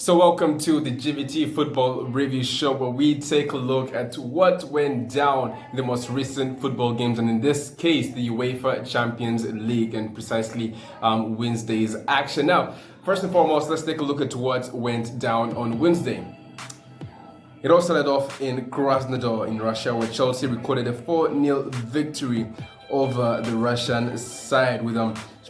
So welcome to the GVT Football Review Show, where we take a look at what went down in the most recent football games, and in this case, the Uefa Champions League, and precisely Wednesday's action. Now, first and foremost, let's take a look at what went down on Wednesday. It all started off in Krasnodar in Russia, where Chelsea recorded a 4-0 victory over the Russian side, with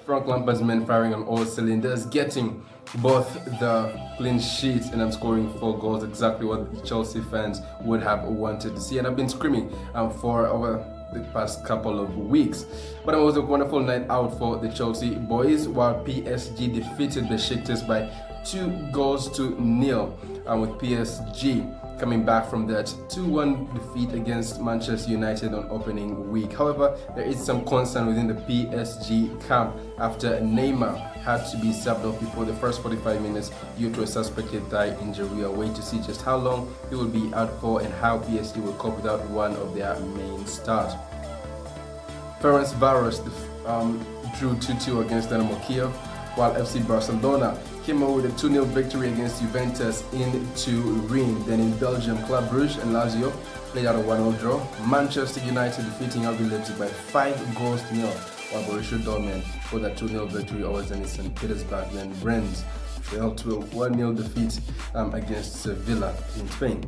Frank Lampard's men firing on all cylinders, getting both the clean sheet and scoring 4 goals, exactly what the Chelsea fans would have wanted to see. And I've been screaming for over the past couple of weeks. But it was a wonderful night out for the Chelsea boys, while PSG defeated the Besiktas by 2-0, with PSG coming back from that 2-1 defeat against Manchester United on opening week. However, there is some concern within the PSG camp after Neymar had to be subbed off before the first 45 minutes due to a suspected thigh injury. We are waiting to see just how long he will be out for and how PSG will cope without one of their main stars. Ferencváros drew 2-2 against Dynamo Kiev, while FC Barcelona came out with a 2-0 victory against Juventus in Turin. Then in Belgium, Club Brugge and Lazio played out a 1-0 draw. Manchester United defeating RB Leipzig by 5-0, while Borussia Dortmund for that 2-0 victory over Zenit St. Petersburg. Then Rennes fell to a 1-0 defeat against Sevilla in Spain.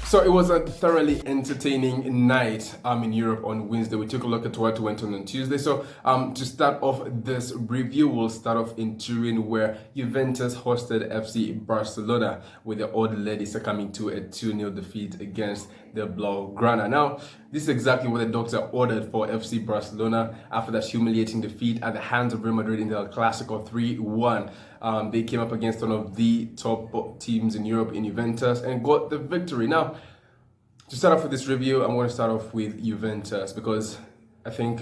So it was a thoroughly entertaining night in Europe on Wednesday. We took a look at what went on Tuesday. So to start off this review, we'll start off in Turin, where Juventus hosted FC Barcelona, with the old lady succumbing to a 2-0 defeat against the Blaugrana. Now, this is exactly what the doctor ordered for FC Barcelona after that humiliating defeat at the hands of Real Madrid in the El Clasico 3-1. They came up against one of the top teams in Europe in Juventus and got the victory. Now, to start off with this review, I'm going to start off with Juventus because I think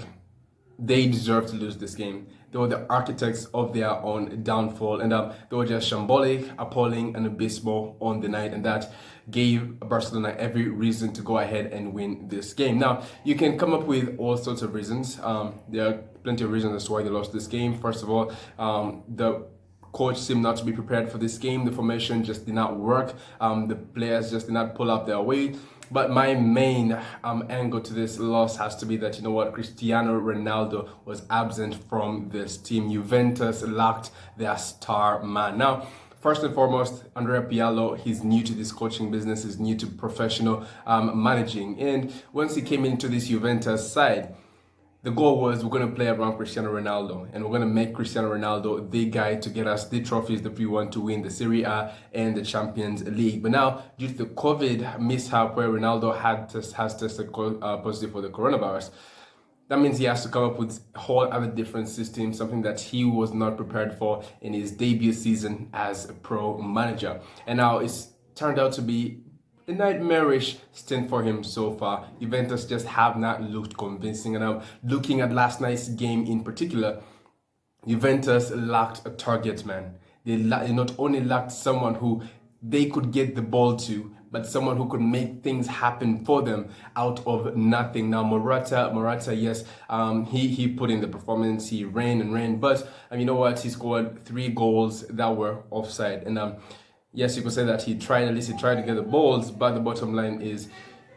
they deserve to lose this game. They were the architects of their own downfall, and they were just shambolic, appalling, and abysmal on the night, and that gave Barcelona every reason to go ahead and win this game. Now, you can come up with all sorts of reasons. There are plenty of reasons as to why they lost this game. First of all, the coach seemed not to be prepared for this game. The formation just did not work. The players just did not pull up their weight. But my main angle to this loss has to be that, you know what, Cristiano Ronaldo was absent from this team. Juventus lacked their star man. Now, first and foremost, Andrea Pirlo, he's new to this coaching business, he's new to professional managing. And once he came into this Juventus side, the goal was, we're going to play around Cristiano Ronaldo, and we're going to make Cristiano Ronaldo the guy to get us the trophies that we want to win, the Serie A and the Champions League. But now, due to the COVID mishap where Ronaldo has tested positive for the coronavirus, that means he has to come up with a whole other different system, something that he was not prepared for in his debut season as a pro manager. And now it's turned out to be a nightmarish stint for him so far. Juventus just have not looked convincing, and I'm looking at last night's game in particular. Juventus lacked a target man. They not only lacked someone who they could get the ball to, but someone who could make things happen for them out of nothing. Now, Morata, yes, he put in the performance, he ran, but you know what? He scored 3 goals that were offside, and yes, you could say that he tried to get the balls, but the bottom line is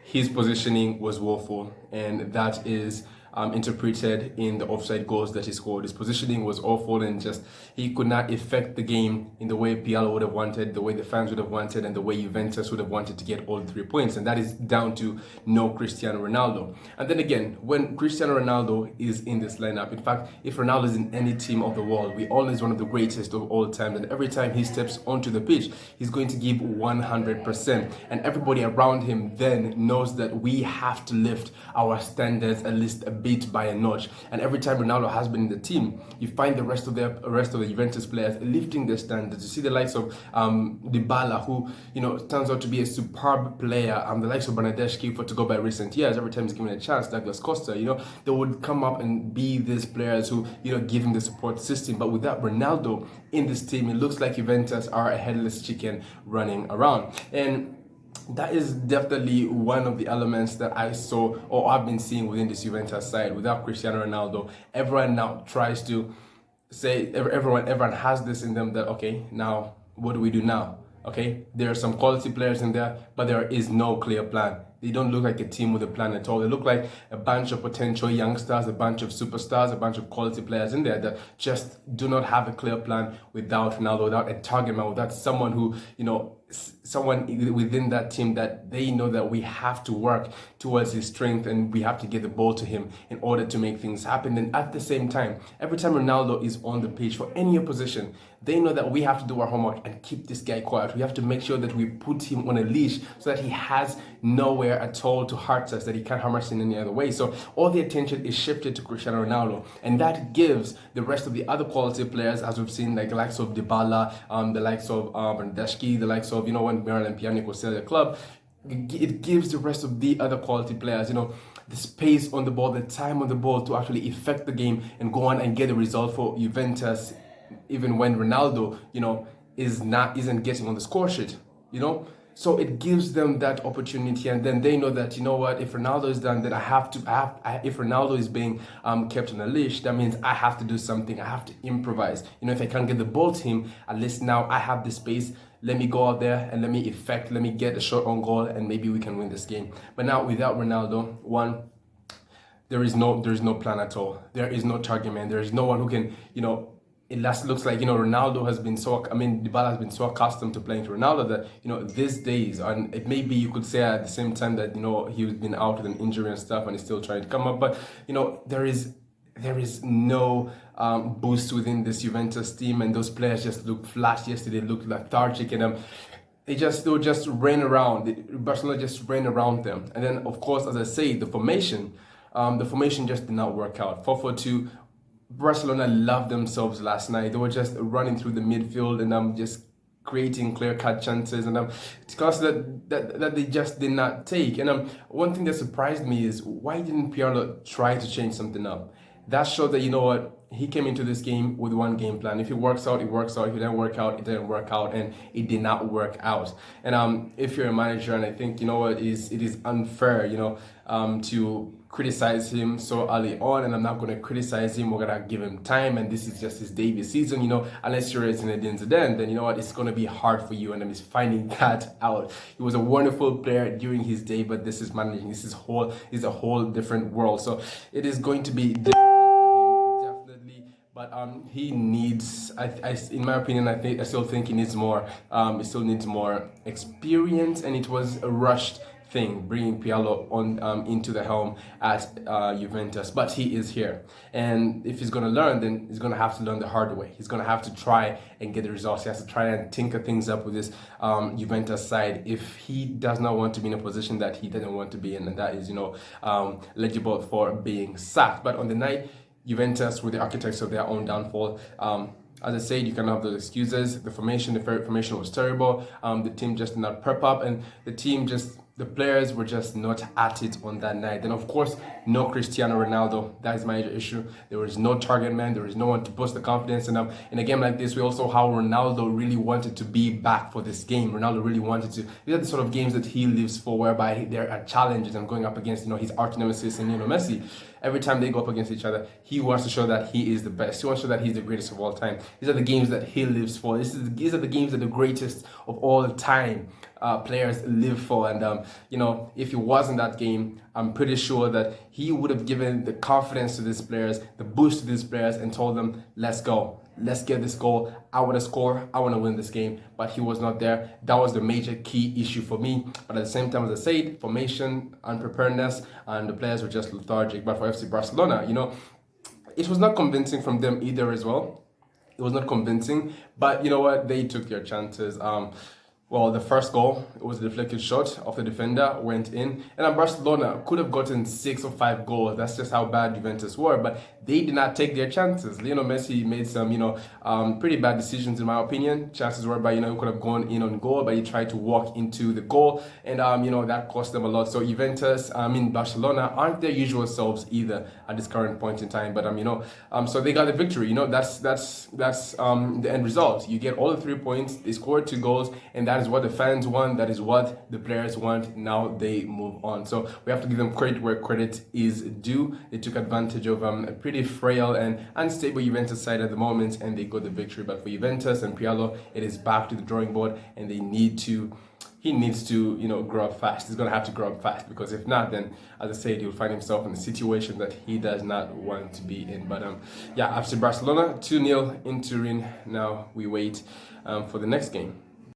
his positioning was woeful, and that is interpreted in the offside goals that he scored. His positioning was awful, and just he could not affect the game in the way Pirlo would have wanted, the way the fans would have wanted, and the way Juventus would have wanted to get all 3 points. And that is down to no Cristiano Ronaldo. And then again, when Cristiano Ronaldo is in this lineup, in fact, if Ronaldo is in any team of the world, we all know he's one of the greatest of all time. And every time he steps onto the pitch, he's going to give 100%. And everybody around him then knows that we have to lift our standards at least a bit by a notch. And every time Ronaldo has been in the team, you find the rest of the Juventus players lifting their standards. You see the likes of Dybala, who turns out to be a superb player. The likes of Bernardeschi, for to go by recent years, every time he's given a chance, Douglas Costa, they would come up and be these players who give him the support system. But without Ronaldo in this team, it looks like Juventus are a headless chicken running around. And that is definitely one of the elements that I saw or I've been seeing within this Juventus side. Without Cristiano Ronaldo, everyone now tries to say everyone has this in them that, okay, now what do we do now? Okay, there are some quality players in there, but there is no clear plan. They don't look like a team with a plan at all. They look like a bunch of potential youngsters, a bunch of superstars, a bunch of quality players in there that just do not have a clear plan without Ronaldo, without a target man, without someone who, someone within that team that they know that we have to work towards his strength and we have to get the ball to him in order to make things happen. And at the same time, every time Ronaldo is on the pitch for any opposition, they know that we have to do our homework and keep this guy quiet. We have to make sure that we put him on a leash so that he has nowhere at all to hurt us, that he can't harm us in any other way. So all the attention is shifted to Cristiano Ronaldo, and that gives the rest of the other quality players, as we've seen, like the likes of Dybala, the likes of Bernardeschi, the likes of, when Miralem Pjanic was still at the club, it gives the rest of the other quality players, the space on the ball, the time on the ball to actually affect the game and go on and get a result for Juventus, even when Ronaldo, isn't getting on the score sheet, So it gives them that opportunity, and then they know that, if Ronaldo is done, then if Ronaldo is being kept on a leash, that means I have to do something. I have to improvise. If I can't get the ball to him, at least now I have the space. Let me go out there and let me get a shot on goal, and maybe we can win this game. But now without Ronaldo, there is no plan at all. There is no target man. There is no one who can, it looks like, Ronaldo has been Dybala has been so accustomed to playing to Ronaldo that, these days, and it maybe you could say at the same time that, he's been out with an injury and stuff and he's still trying to come up, but, there is no boost within this Juventus team, and those players just look flat yesterday, looked lethargic, and they will just ran around. Barcelona just ran around them. And then, of course, as I say, the formation just did not work out. 4-4-2. Barcelona loved themselves last night. They were just running through the midfield and just creating clear-cut chances, and because that they just did not take. And one thing that surprised me is, why didn't Pirlo try to change something up? That showed that, he came into this game with one game plan. If it works out, it works out. If it didn't work out, it didn't work out, and it did not work out. And if you're a manager, and I think it is unfair, to criticize him so early on, and I'm not going to criticize him. We're going to give him time, and this is just his debut season, unless you're Zinedine Zidane, then it's going to be hard for you, and I'm just finding that out. He was a wonderful player during his day, but this is managing. This is a whole different world. So it is going to be difficult for him, definitely. But he needs, in my opinion, I still think he needs more. He still needs more experience, and it was a rushed thing bringing Pirlo on into the helm at Juventus, but he is here, and if he's going to learn, then he's going to have to learn the hard way. He's going to have to try and get the results. He has to try and tinker things up with this Juventus side if he does not want to be in a position that he doesn't want to be in, and that is legible for being sacked. But on the night, Juventus were the architects of their own downfall. As I said, you can have those excuses. The formation was terrible. The team just did not prep up, and the players were just not at it on that night. Then, of course, no Cristiano Ronaldo. That is my major issue. There was no target man. There was no one to boost the confidence. And in a game like this, we also how Ronaldo really wanted to be back for this game. Ronaldo really wanted to. These are the sort of games that he lives for, whereby there are challenges and going up against his arch nemesis and Messi. Every time they go up against each other, he wants to show that he is the best. He wants to show that he's the greatest of all time. These are the games that he lives for. These are the games that the greatest of all time players live for. And if he was in that game, I'm pretty sure that he would have given the confidence to these players, the boost to these players, and told them, let's go. Let's get this goal. I want to score. I want to win this game. But he was not there. That was the major key issue for me. But at the same time, as I said, formation, unpreparedness, and the players were just lethargic. But for FC Barcelona, it was not convincing from them either as well. It was not convincing. But you know what? They took their chances. Well, the first goal, it was a deflected shot of the defender, went in. And Barcelona could have gotten 6 or 5 goals. That's just how bad Juventus were. But they did not take their chances. Lionel Messi made some, pretty bad decisions, in my opinion. Chances whereby, he could have gone in on goal, but he tried to walk into the goal. And, that cost them a lot. So Barcelona aren't their usual selves either at this current point in time. But, so they got the victory. That's the end result. You get all the 3 points. They scored 2 goals. And that that is what the fans want, that is what the players want. Now they move on. So we have to give them credit where credit is due. They took advantage of a pretty frail and unstable Juventus side at the moment, and they got the victory. But for Juventus and Pirlo, it is back to the drawing board, and he needs to, grow up fast. He's going to have to grow up fast, because if not, then, as I said, he'll find himself in a situation that he does not want to be in. But after Barcelona, 2-0 in Turin. Now we wait for the next game.